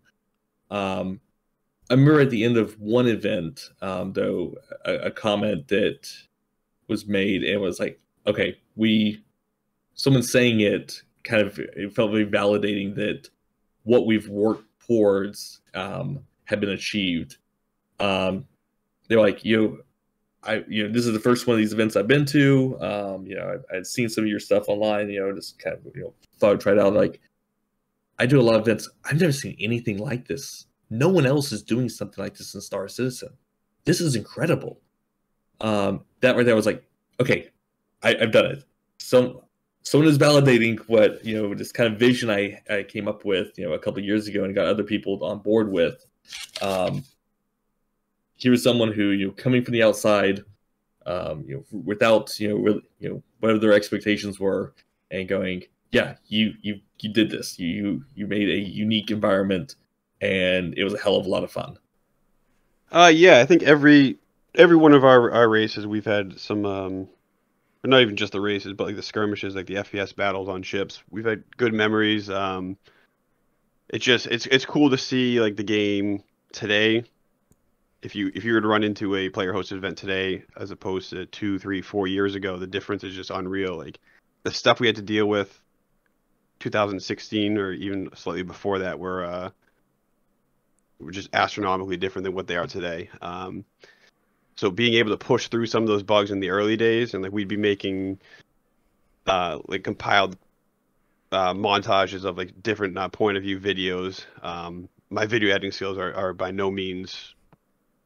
I remember at the end of one event, though, a comment that was made, and it was like, okay, someone saying it felt very validating that what we've worked towards had been achieved. They're like, this is the first one of these events I've been to. I'd seen some of your stuff online, just kind of, thought I'd try it out. Like, I do a lot of events. I've never seen anything like this. No one else is doing something like this in Star Citizen. This is incredible. That right there was like, okay, I've done it. Someone is validating what, this kind of vision I came up with, a couple of years ago and got other people on board with. Here was someone who, coming from the outside, without really, whatever their expectations were, and going, yeah, you did this, you made a unique environment, and it was a hell of a lot of fun. Yeah, I think every one of our races, we've had some, but not even just the races, but like the skirmishes, like the FPS battles on ships. We've had good memories. It's cool to see like the game today. If you were to run into a player hosted event today as opposed to 2, 3, 4 years ago, the difference is just unreal. Like the stuff we had to deal with 2016 or even slightly before that were just astronomically different than what they are today. So being able to push through some of those bugs in the early days, and like we'd be making like compiled montages of like different point of view videos. My video editing skills are by no means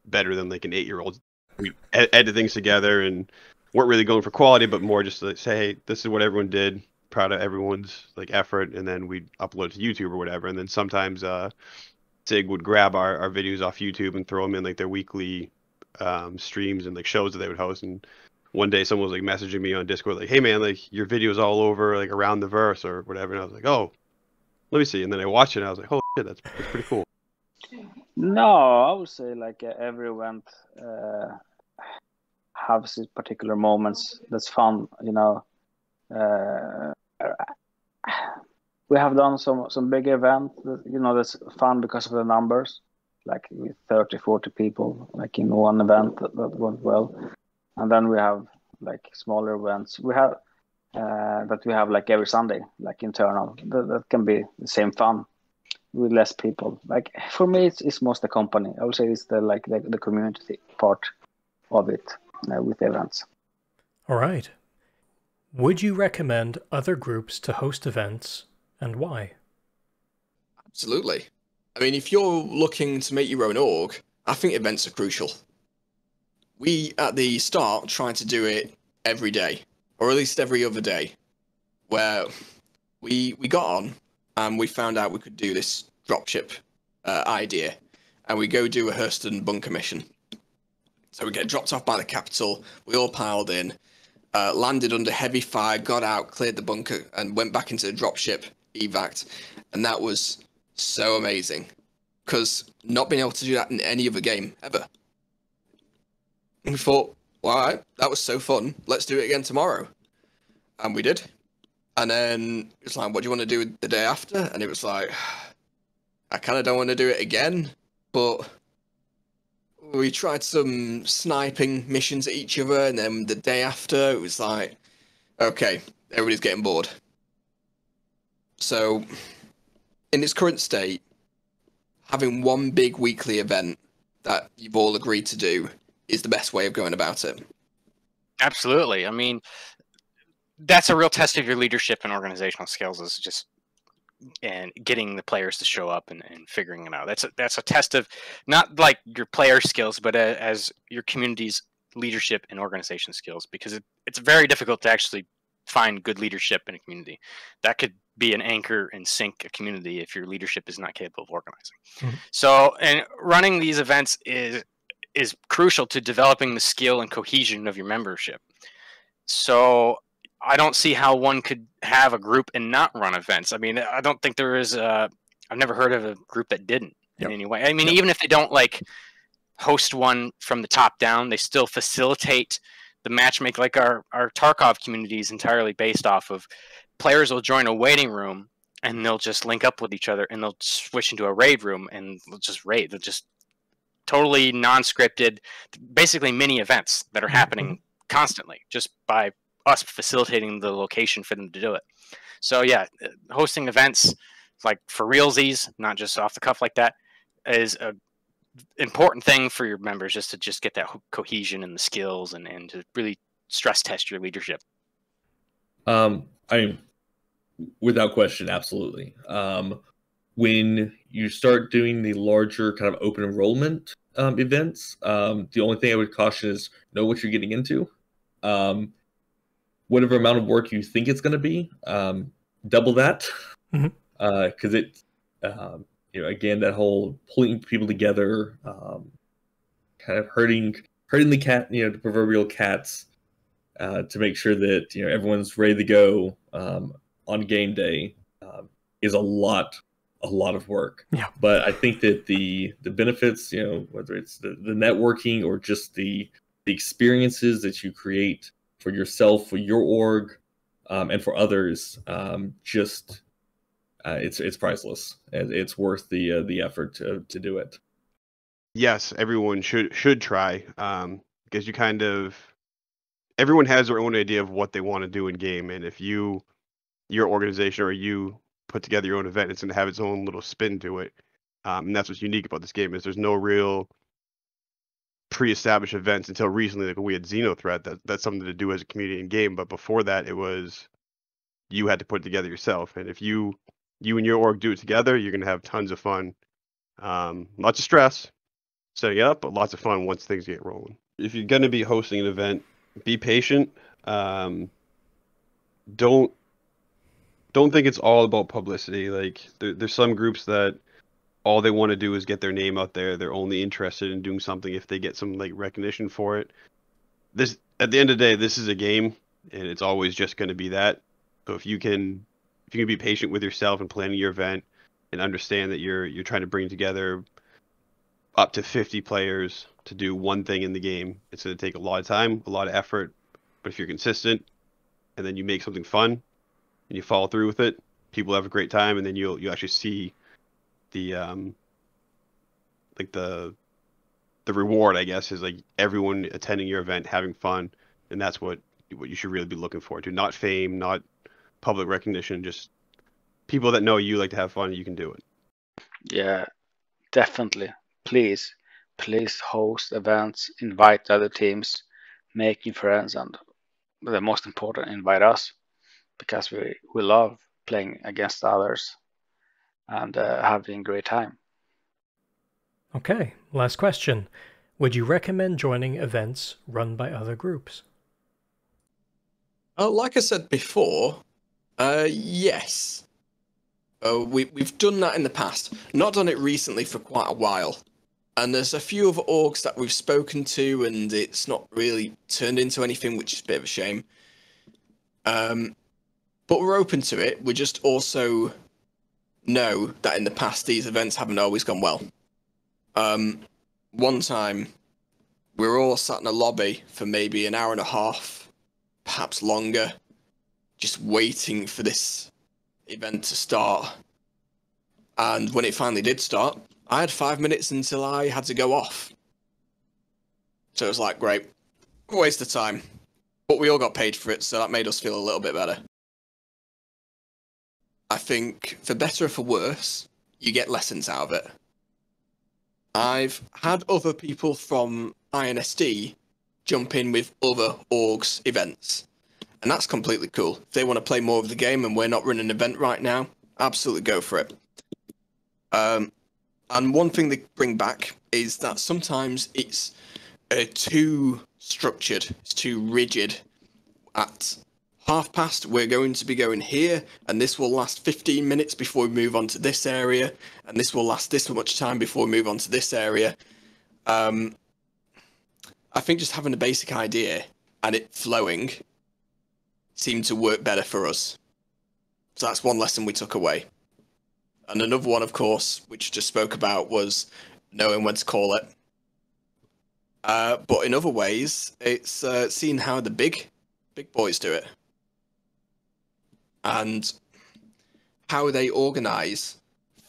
better than like an 8-year-old. We edit things together and weren't really going for quality, but more just to say, hey, this is what everyone did. Proud of everyone's like effort, and then we'd upload to YouTube or whatever. And then sometimes Sig would grab our videos off YouTube and throw them in like their weekly streams and like shows that they would host. And one day someone was like messaging me on Discord like, hey man, like your video's all over like around the verse or whatever. And I was like, oh, let me see. And then I watched it and I was like, oh shit, that's pretty cool. No, I would say like every event has its particular moments that's fun, we have done some big event that, that's fun because of the numbers, like with 30, 40 people, like in one event that went well. And then we have like smaller events. We have that we have like every Sunday, like internal. That can be the same fun with less people. Like for me, it's most the company. I would say it's the community part of it with events. All right. Would you recommend other groups to host events, and why? Absolutely. I mean, if you're looking to make your own org, I think events are crucial. We, at the start, tried to do it every day, or at least every other day, where we got on and we found out we could do this dropship idea, and we go do a Hurston bunker mission. So we get dropped off by the capital, we all piled in, landed under heavy fire, got out, cleared the bunker, and went back into the dropship, evac, and that was so amazing, because not being able to do that in any other game, ever. And we thought, well, all right, that was so fun, let's do it again tomorrow. And we did. And then it was like, what do you want to do the day after? And it was like, I kind of don't want to do it again, but we tried some sniping missions at each other, and then the day after, it was like, okay, everybody's getting bored. So, in its current state, having one big weekly event that you've all agreed to do is the best way of going about it. Absolutely. I mean, that's a real test of your leadership and organizational skills, is just and getting the players to show up and figuring it out. That's a test of not like your player skills, but as your community's leadership and organization skills, because it's very difficult to actually find good leadership in a community. That could be an anchor and sink a community if your leadership is not capable of organizing. Mm-hmm. So, and running these events is crucial to developing the skill and cohesion of your membership. So I don't see how one could have a group and not run events. I mean, I don't think there is I've never heard of a group that didn't in any way. I mean, even if they don't like host one from the top down, they still facilitate the matchmaking. Like our Tarkov community is entirely based off of players will join a waiting room and they'll just link up with each other and they'll switch into a raid room and they'll just raid. They'll just totally non-scripted, basically mini events that are happening constantly just by us facilitating the location for them to do it. So yeah, hosting events like for realsies, not just off the cuff like that, is a important thing for your members, just to get that cohesion and the skills and to really stress test your leadership. I mean, without question, absolutely. When you start doing the larger kind of open enrollment events, the only thing I would caution is know what you're getting into. Whatever amount of work you think it's going to be, double that, because it, again, that whole pulling people together, kind of hurting herding the cat, the proverbial cats, to make sure that everyone's ready to go on game day is a lot of work. Yeah. But I think that the benefits, whether it's the networking or just the experiences that you create for yourself, for your org, and for others, it's priceless. It's worth the effort to do it. Yes, everyone should try, because everyone has their own idea of what they want to do in game, and if your organization or you put together your own event, it's going to have its own little spin to it, and that's what's unique about this game is there's no real pre-established events until recently. Like we had Xenothreat, that's something to do as a community in game, but before that, it was you had to put it together yourself, and if you and your org do it together, you're going to have tons of fun, lots of stress setting it up, but lots of fun once things get rolling. If you're going to be hosting an event, be patient. Don't think it's all about publicity. Like there's some groups that all they want to do is get their name out there. They're only interested in doing something if they get some like recognition for it. This, at the end of the day, this is a game, and it's always just going to be that. So if you can be patient with yourself and planning your event, and understand that you're trying to bring together up to 50 players to do one thing in the game, it's going to take a lot of time, a lot of effort. But if you're consistent, and then you make something fun, and you follow through with it, people have a great time, and then you'll actually see the the reward, I guess, is like everyone attending your event having fun, and that's what you should really be looking forward to. Not fame, not public recognition, just people that know you like to have fun and you can do it. Yeah, definitely. Please host events, invite other teams, make new friends, and the most important, invite us, because we love playing against others and having a great time. Okay, last question. Would you recommend joining events run by other groups? Like I said before, yes. We've done that in the past. Not done it recently for quite a while. And there's a few other orgs that we've spoken to, and it's not really turned into anything, which is a bit of a shame. But we're open to it. We just also know that in the past, these events haven't always gone well. One time, we were all sat in a lobby for maybe an hour and a half, perhaps longer, just waiting for this event to start. And when it finally did start, I had 5 minutes until I had to go off. So it was like, great, waste of time. But we all got paid for it, so that made us feel a little bit better. I think, for better or for worse, you get lessons out of it. I've had other people from INSD jump in with other orgs events, and that's completely cool. If they want to play more of the game and we're not running an event right now, absolutely go for it. And one thing they bring back is that sometimes it's too structured, it's too rigid. At past, we're going to be going here, and this will last 15 minutes before we move on to this area, and this will last this much time before we move on to this area. I think just having a basic idea and it flowing seemed to work better for us. So that's one lesson we took away. And another one, of course, which I just spoke about, was knowing when to call it. But in other ways, it's seeing how the big boys do it. And how they organise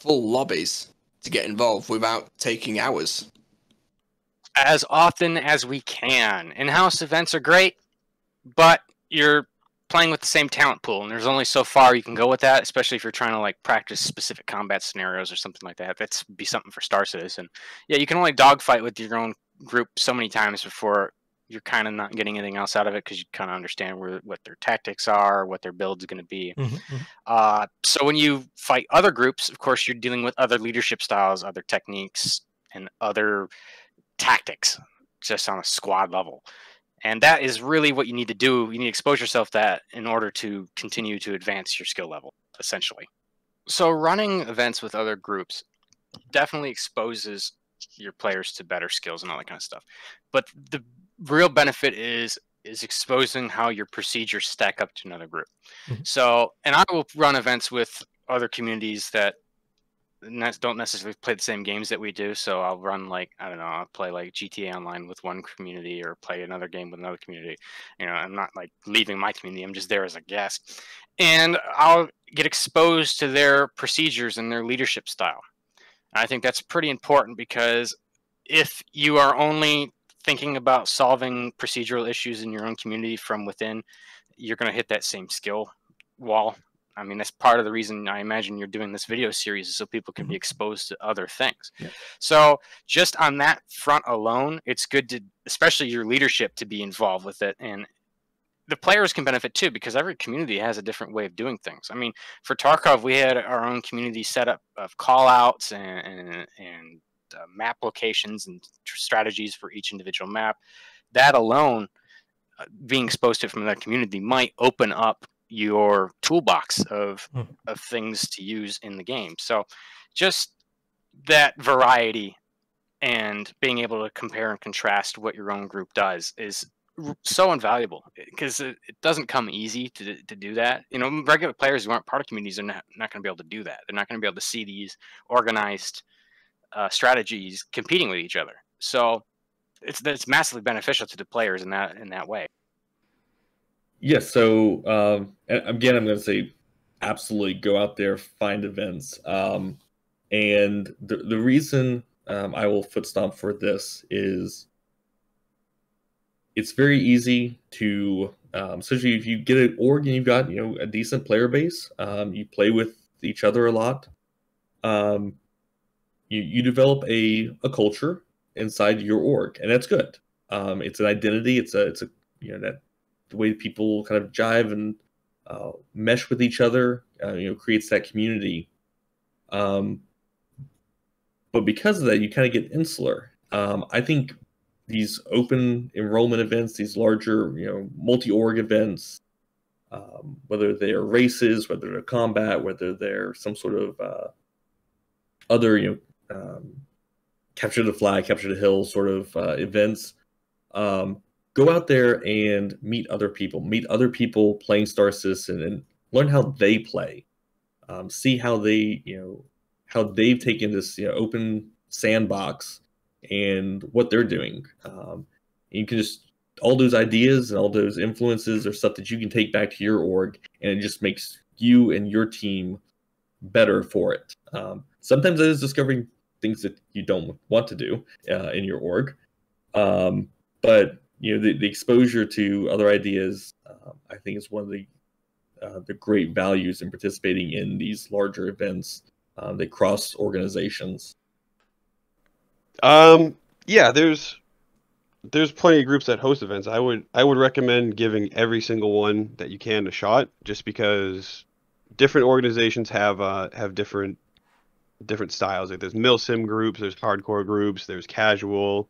full lobbies to get involved without taking hours. As often as we can. In-house events are great, but you're playing with the same talent pool, and there's only so far you can go with that, especially if you're trying to like practice specific combat scenarios or something like that. That's be something for Star Citizen. Yeah, you can only dogfight with your own group so many times before you're kind of not getting anything else out of it, because you kind of understand what their tactics are, what their build's going to be. So when you fight other groups, of course, you're dealing with other leadership styles, other techniques, and other tactics, just on a squad level. And that is really what you need to do. You need to expose yourself to that in order to continue to advance your skill level, essentially. So running events with other groups definitely exposes your players to better skills and all that kind of stuff. But the real benefit is exposing how your procedures stack up to another group. So, and I will run events with other communities that don't necessarily play the same games that we do. So I'll run, like, I don't know, I'll play like GTA Online with one community, or play another game with another community. You know, I'm not like leaving my community, I'm just there as a guest. And I'll get exposed to their procedures and their leadership style. And I think that's pretty important, because if you are only thinking about solving procedural issues in your own community from within, you're going to hit that same skill wall. I mean, that's part of the reason I imagine you're doing this video series, is so people can be exposed to other things. Yeah. So just on that front alone, it's good to, especially your leadership, to be involved with it. And the players can benefit too, because every community has a different way of doing things. I mean, for Tarkov, we had our own community setup of call outs and map locations and strategies for each individual map. That alone, being exposed to it from that community, might open up your toolbox of things to use in the game. So just that variety and being able to compare and contrast what your own group does is so invaluable, because it doesn't come easy to do that. You know, regular players who aren't part of communities are not going to be able to do that. They're not going to be able to see these organized strategies competing with each other. So it's massively beneficial to the players in that way. Yes. So again, I'm going to say absolutely go out there, find events. And the reason I will foot stomp for this is it's very easy to, especially if you get an org and you've got, you know, a decent player base, you play with each other a lot. You develop a culture inside your org, and that's good. It's an identity. It's a you know, that the way people kind of jive and mesh with each other, you know, creates that community. But because of that, you kind of get insular. I think these open enrollment events, these larger, you know, multi-org events, whether they're races, whether they're combat, whether they're some sort of other, you know, capture the flag, capture the hill sort of events, go out there and meet other people playing Star Citizen, and learn how they play. See how they, you know, how they've taken this, you know, open sandbox and what they're doing. You can just, all those ideas and all those influences are stuff that you can take back to your org, and it just makes you and your team better for it. Sometimes it is discovering things that you don't want to do in your org. But you know, the exposure to other ideas, I think, is one of the great values in participating in these larger events that cross organizations. Yeah, there's plenty of groups that host events. I would recommend giving every single one that you can a shot, just because different organizations have different styles. Like, there's milsim groups, there's hardcore groups, there's casual,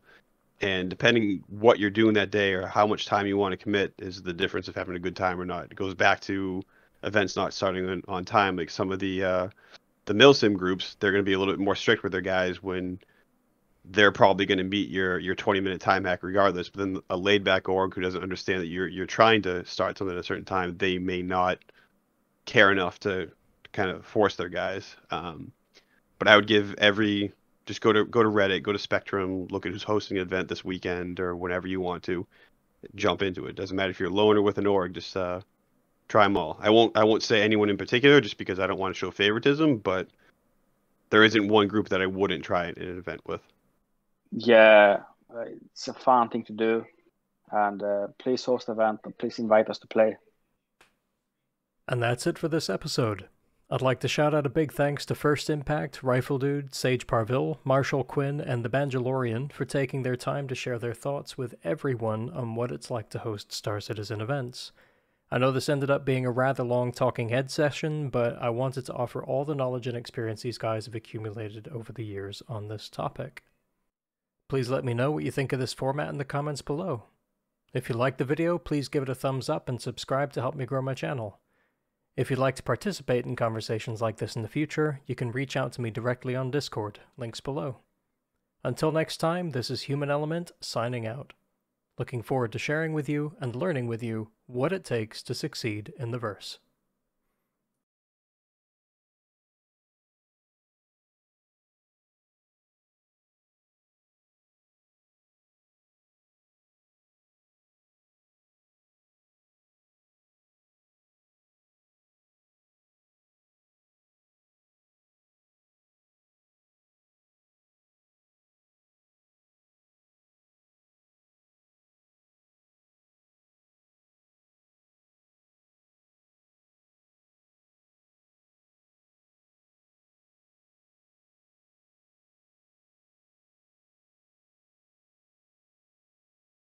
and depending what you're doing that day or how much time you want to commit is the difference of having a good time or not. It goes back to events not starting on time. Like some of the milsim groups, they're going to be a little bit more strict with their guys when they're probably going to meet your 20-minute time hack regardless. But then a laid back org who doesn't understand that you're trying to start something at a certain time, they may not care enough to kind of force their guys. But I would give just go to Reddit, go to Spectrum, look at who's hosting an event this weekend or whenever you want to, jump into it. Doesn't matter if you're alone or with an org, just try them all. I won't say anyone in particular just because I don't want to show favoritism, but there isn't one group that I wouldn't try it in an event with. Yeah, it's a fun thing to do, and please host the event and please invite us to play. And that's it for this episode. I'd like to shout out a big thanks to First Impact, rifledude, Sage Parvil, Marshal Quinn, and TheBanjolorian for taking their time to share their thoughts with everyone on what it's like to host Star Citizen events. I know this ended up being a rather long talking head session, but I wanted to offer all the knowledge and experience these guys have accumulated over the years on this topic. Please let me know what you think of this format in the comments below. If you liked the video, please give it a thumbs up and subscribe to help me grow my channel. If you'd like to participate in conversations like this in the future, you can reach out to me directly on Discord, links below. Until next time, this is Human Element signing out. Looking forward to sharing with you and learning with you what it takes to succeed in the verse.